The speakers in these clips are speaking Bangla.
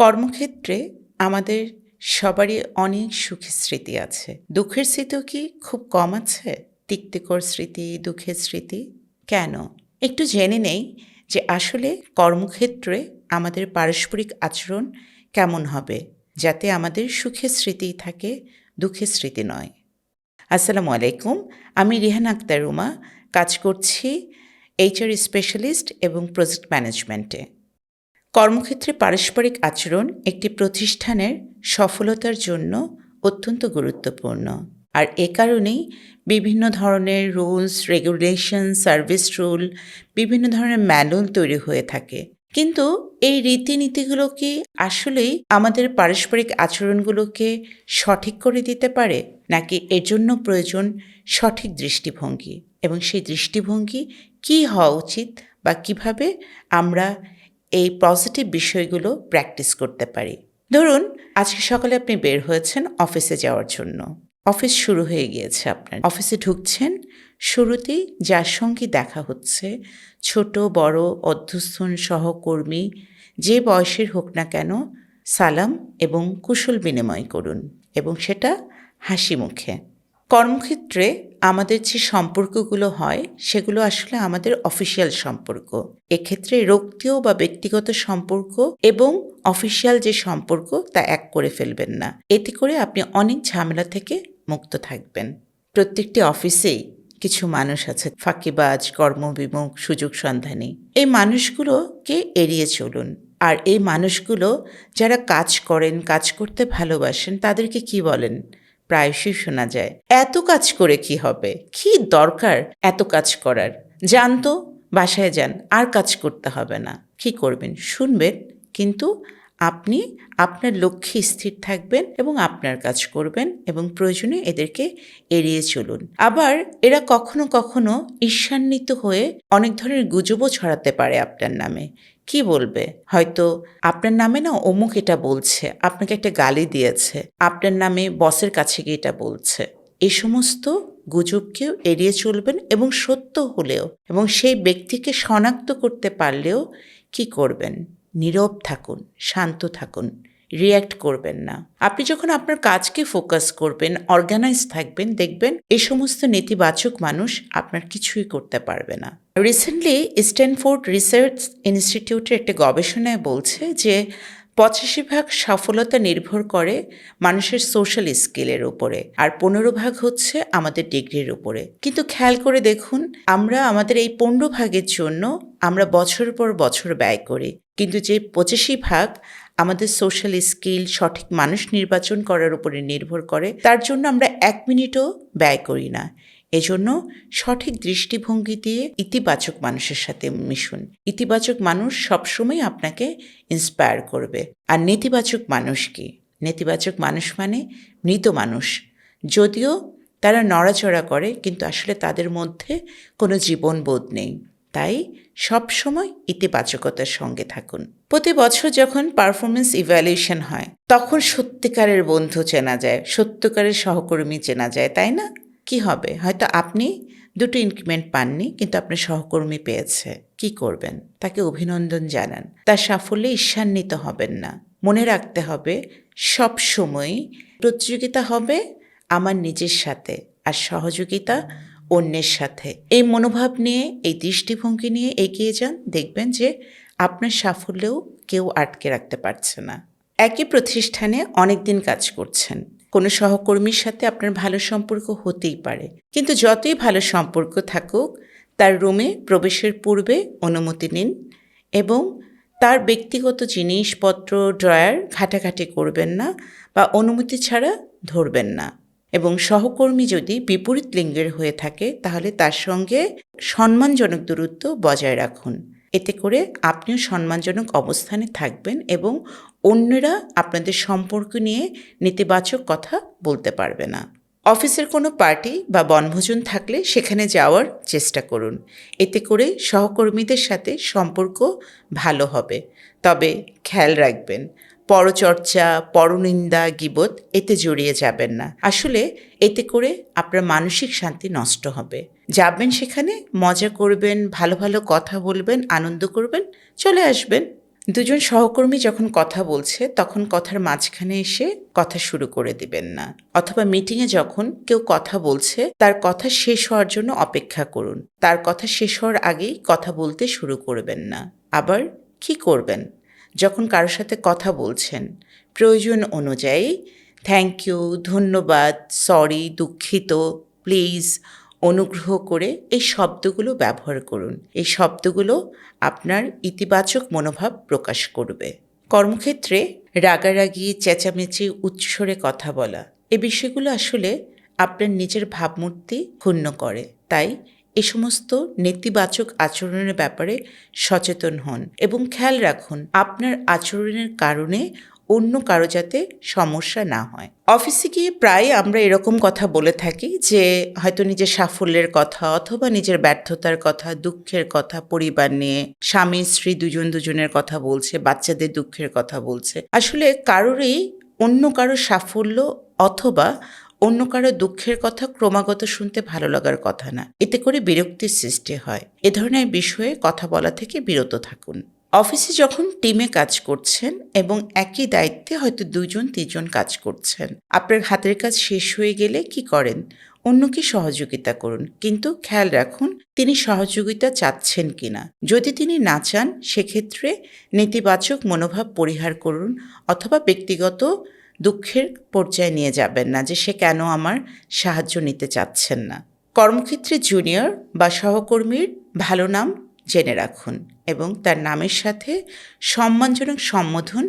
কর্মক্ষেত্রে আমাদের সবারই অনেক সুখের স্মৃতি আছে। দুঃখের স্মৃতিও কি খুব কম আছে? তিক্তকর স্মৃতি, দুঃখের স্মৃতি? কেন? একটু জেনে নেই যে আসলে কর্মক্ষেত্রে আমাদের পারস্পরিক আচরণ কেমন হবে, যাতে আমাদের সুখের স্মৃতিই থাকে, দুঃখের স্মৃতি নয়। আসসালামু আলাইকুম। আমি রিহান আক্তার রুমা, কাজ করছি এইচআর স্পেশালিস্ট এবং প্রজেক্ট ম্যানেজমেন্টে। কর্মক্ষেত্রে পারস্পরিক আচরণ একটি প্রতিষ্ঠানের সফলতার জন্য অত্যন্ত গুরুত্বপূর্ণ। আর এ কারণেই বিভিন্ন ধরনের রুলস, রেগুলেশন, সার্ভিস রুল, বিভিন্ন ধরনের ম্যানুয়াল তৈরি হয়ে থাকে। কিন্তু এই রীতিনীতিগুলো কি আসলেই আমাদের পারস্পরিক আচরণগুলোকে সঠিক করে দিতে পারে? নাকি এর জন্য প্রয়োজন সঠিক দৃষ্টিভঙ্গি? এবং সেই দৃষ্টিভঙ্গি কী হওয়া উচিত বা কিভাবে আমরা এই পজিটিভ বিষয়গুলো প্র্যাকটিস করতে পারি? ধরুন, আজকে সকালে আপনি বের হয়েছেন অফিসে যাওয়ার জন্য। অফিস শুরু হয়ে গিয়েছে আপনার। অফিসে ঢুকছেন, শুরুতেই যার সঙ্গে দেখা হচ্ছে, ছোট বড় অধ্যস্থন সহকর্মী যে বয়সের হোক না কেন, সালাম এবং কুশল বিনিময় করুন, এবং সেটা হাসি মুখে। কর্মক্ষেত্রে আমাদের যে সম্পর্কগুলো হয় সেগুলো আসলে আমাদের অফিসিয়াল সম্পর্ক। এক্ষেত্রে রক্তিয় বা ব্যক্তিগত সম্পর্ক এবং অফিসিয়াল যে সম্পর্ক তা এক করে ফেলবেন না। এতে করে আপনি অনেক ঝামেলা থেকে মুক্ত থাকবেন। প্রত্যেকটি অফিসেই কিছু মানুষ আছে ফাঁকিবাজ, কর্মবিমুখ, সুযোগ সন্ধানী। এই মানুষগুলোকে এড়িয়ে চলুন। আর এই মানুষগুলো যারা কাজ করেন, কাজ করতে ভালোবাসেন, তাদেরকে কি বলেন? প্রায়শই শোনা যায়, এত কাজ করে কি হবে, কি দরকার এত কাজ করার, যান তো, বাসায় যান, আর কাজ করতে হবে না। কি করবেন? শুনবেন, কিন্তু আপনি আপনার লক্ষ্যে স্থির থাকবেন এবং আপনার কাজ করবেন, এবং প্রয়োজনে এদেরকে এড়িয়ে চলুন। আবার এরা কখনো কখনো ঈর্ষান্বিত হয়ে অনেক ধরনের গুজবও ছড়াতে পারে আপনার নামে। কি বলবে? হয়তো আপনার নামে না অমুক এটা বলছে, আপনাকে একটা গালি দিয়েছে, আপনার নামে বসের কাছে গিয়ে এটা বলছে। এই সমস্ত গুজবকেও এড়িয়ে চলবেন, এবং সত্য হলেও এবং সেই ব্যক্তিকে শনাক্ত করতে পারলেও কি করবেন? নীরব থাকুন, শান্ত থাকুন, রিয়্যাক্ট করবেন না। আপনি যখন আপনার কাজকে ফোকাস করবেন, অর্গানাইজ থাকবেন, দেখবেন এই সমস্ত নেতিবাচক মানুষ আপনার কিছুই করতে পারবে না। রিসেন্টলি স্ট্যানফোর্ড রিসার্চ ইনস্টিটিউটের একটা গবেষণায় বলছে যে 85% সফলতা নির্ভর করে মানুষের সোশ্যাল স্কিলের উপরে, আর 15% হচ্ছে আমাদের ডিগ্রির উপরে। কিন্তু খেয়াল করে দেখুন, আমরা আমাদের এই 15% জন্য আমরা বছরের পর বছর ব্যয় করি, কিন্তু যে 85% আমাদের সোশ্যাল স্কিল, সঠিক মানুষ নির্বাচন করার উপরে নির্ভর করে, তার জন্য আমরা 1 মিনিটও ব্যয় করি না। এজন্য সঠিক দৃষ্টিভঙ্গি দিয়ে ইতিবাচক মানুষের সাথে মিশুন। ইতিবাচক মানুষ সবসময় আপনাকে ইন্সপায়ার করবে। আর নেতিবাচক মানুষ কি? নেতিবাচক মানুষ মানে মৃত মানুষ। যদিও তারা নড়াচড়া করে, কিন্তু আসলে তাদের মধ্যে কোনো জীবনবোধ নেই। তাই সবসময় ইতিবাচকতার সঙ্গে থাকুন। প্রতি বছর যখন পারফরমেন্স ইভ্যালুয়েশন হয়, তখন সত্যিকারের বন্ধু চেনা যায়, সত্যিকারের সহকর্মী চেনা যায়, তাই না? কি হবে? হয়তো আপনি 2টো ইনক্রিমেন্ট পাননি, কিন্তু আপনার সহকর্মী পেয়েছে। কি করবেন? তাকে অভিনন্দন জানান। তার সাফল্যে ঈর্ষান্বিত হবেন না। মনে রাখতে হবে, সব সময়ই প্রতিযোগিতা হবে আমার নিজের সাথে, আর সহযোগিতা অন্যের সাথে। এই মনোভাব নিয়ে, এই দৃষ্টিভঙ্গি নিয়ে এগিয়ে যান, দেখবেন যে আপনার সাফল্যেও কেউ আটকে রাখতে পারছে না। একই প্রতিষ্ঠানে অনেক দিন কাজ করছেন, কোনো সহকর্মীর সাথে আপনার ভালো সম্পর্ক হতেই পারে, কিন্তু যতই ভালো সম্পর্ক থাকুক, তার রুমে প্রবেশের পূর্বে অনুমতি নিন, এবং তার ব্যক্তিগত জিনিসপত্র, ড্রয়ার ঘাটাঘাটি করবেন না বা অনুমতি ছাড়া ধরবেন না। এবং সহকর্মী যদি বিপরীত লিঙ্গের হয়ে থাকে, তাহলে তার সঙ্গে সম্মানজনক দূরত্ব বজায় রাখুন। এতে করে আপনিও সম্মানজনক অবস্থানে থাকবেন, এবং অন্যরা আপনাদের সম্পর্ক নিয়ে নেতিবাচক কথা বলতে পারবে না। অফিসের কোনো পার্টি বা বনভোজন থাকলে সেখানে যাওয়ার চেষ্টা করুন। এতে করে সহকর্মীদের সাথে সম্পর্ক ভালো হবে। তবে খেয়াল রাখবেন, পরচর্চা, পরনিন্দা, গীবত এতে জড়িয়ে যাবেন না। আসলে এতে করে আপনার মানসিক শান্তি নষ্ট হবে। যাবেন সেখানে, মজা করবেন, ভালো ভালো কথা বলবেন, আনন্দ করবেন, চলে আসবেন। দুজন সহকর্মী যখন কথা বলছে তখন কথার মাঝখানে এসে কথা শুরু করে দিবেন না। অথবা মিটিংয়ে যখন কেউ কথা বলছে তার কথা শেষ হওয়ার জন্য অপেক্ষা করুন। তার কথা শেষ হওয়ার আগেই কথা বলতে শুরু করবেন না। আবার কি করবেন? যখন কারোর সাথে কথা বলছেন, প্রয়োজন অনুযায়ী থ্যাংক ইউ, ধন্যবাদ, সরি, দুঃখিত, প্লিজ, অনুগ্রহ করে এই শব্দগুলো ব্যবহার করুন। এই শব্দগুলো আপনার ইতিবাচক মনোভাব প্রকাশ করবে। কর্মক্ষেত্রে রাগারাগি, চেঁচামেচি, উচ্চস্বরে কথা বলা এ বিষয়গুলো আসলে আপনার নিজের ভাবমূর্তি ক্ষুণ্ণ করে। তাই এ সমস্ত নেতিবাচক আচরণের ব্যাপারে সচেতন হন এবং খেয়াল রাখুন আপনার আচরণের কারণে অন্য কারো যাতে সমস্যা না হয়। অফিসে গিয়ে প্রায় আমরা এরকম কথা বলে থাকি যে হয়তো নিজের সাফল্যের কথা অথবা নিজের ব্যর্থতার কথা, দুঃখের কথা, পরিবার নিয়ে স্বামী স্ত্রী দুজনের কথা বলছে, বাচ্চাদের দুঃখের কথা বলছে। আসলে কারোরই অন্য কারো সাফল্য অথবা অন্য কারো দুঃখের কথা ক্রমাগত শুনতে ভালো লাগার কথা না। এতে করে বিরক্তির সৃষ্টি হয়। এ ধরনের বিষয়ে কথা বলা থেকে বিরত থাকুন। অফিসে যখন টিমে কাজ করছেন এবং একই দায়িত্বে হয়তো 2-3 জন কাজ করছেন, আপনার হাতের কাজ শেষ হয়ে গেলে কি করেন? অন্যকে সহযোগিতা করুন, কিন্তু খেয়াল রাখুন তিনি সহযোগিতা চাচ্ছেন কিনা। যদি তিনি না চান সেক্ষেত্রে নেতিবাচক মনোভাব পরিহার করুন অথবা ব্যক্তিগত দুঃখের পর্যায়ে নিয়ে যাবেন না যে সে কেন আমার সাহায্য নিতে চাচ্ছেন না। কর্মক্ষেত্রে জুনিয়র বা সহকর্মীর ভালো নাম জেনে রাখুন এবং তার নামের সাথে সম্মানজনক সম্বোধন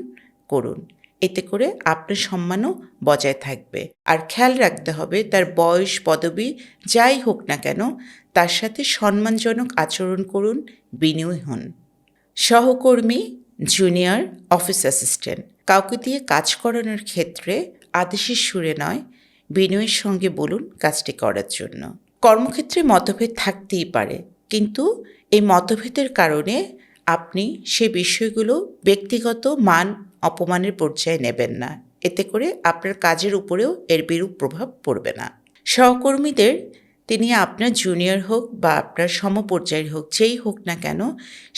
করুন। এতে করে আপনার সম্মানও বজায় থাকবে। আর খেয়াল রাখতে হবে তার বয়স, পদবি যাই হোক না কেন তার সাথে সম্মানজনক আচরণ করুন, বিনয়ী হন। সহকর্মী, জুনিয়র, অফিস অ্যাসিস্ট্যান্ট কাউকে দিয়ে কাজ করানোর ক্ষেত্রে আদেশের সুরে নয়, বিনয়ের সঙ্গে বলুন কাজটি করার জন্য। কর্মক্ষেত্রে মতভেদ থাকতেই পারে, কিন্তু এই মতভেদের কারণে আপনি সে বিষয়গুলো ব্যক্তিগত মান অপমানের পর্যায়ে নেবেন না। এতে করে আপনার কাজের উপরেও এর বিরূপ প্রভাব পড়বে না। সহকর্মীদের তিনি আপনার জুনিয়র হোক বা আপনার সমপর্যায়ের হোক, যেই হোক না কেন,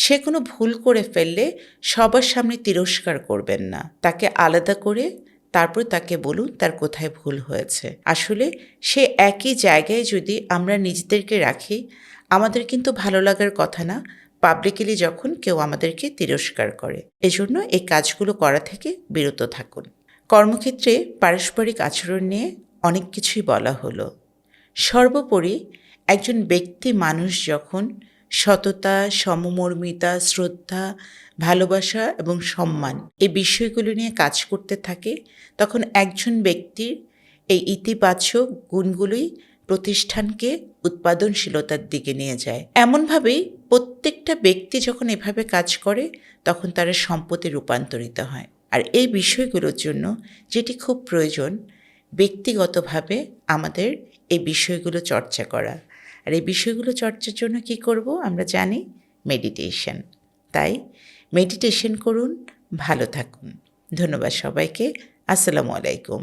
সে কোনো ভুল করে ফেললে সবার সামনে তিরস্কার করবেন না। তাকে আলাদা করে তারপর তাকে বলুন তার কোথায় ভুল হয়েছে। আসলে সে একই জায়গায় যদি আমরা নিজেদেরকে রাখি, আমাদের কিন্তু ভালো লাগার কথা না পাবলিকলি যখন কেউ আমাদেরকে তিরস্কার করে। এজন্য এই কাজগুলো করা থেকে বিরত থাকুন। কর্মক্ষেত্রে পারস্পরিক আচরণ নিয়ে অনেক কিছুই বলা হলো। সর্বোপরি একজন ব্যক্তি মানুষ যখন সততা, সমমর্মিতা, শ্রদ্ধা, ভালোবাসা এবং সম্মান এই বিষয়গুলো নিয়ে কাজ করতে থাকে, তখন একজন ব্যক্তির এই ইতিবাচক গুণগুলোই প্রতিষ্ঠানকে উৎপাদনশীলতার দিকে নিয়ে যায়। এমনভাবেই প্রত্যেকটা ব্যক্তি যখন এভাবে কাজ করে তখন তারা সম্পদে রূপান্তরিত হয়। আর এই বিষয়গুলোর জন্য যেটি খুব প্রয়োজন, ব্যক্তিগতভাবে আমাদের এই বিষয়গুলো চর্চা করা। আর এই বিষয়গুলো চর্চার জন্য কি করব আমরা জানি, মেডিটেশন। তাই মেডিটেশন করুন, ভালো থাকুন। ধন্যবাদ সবাইকে। আসসালামু আলাইকুম।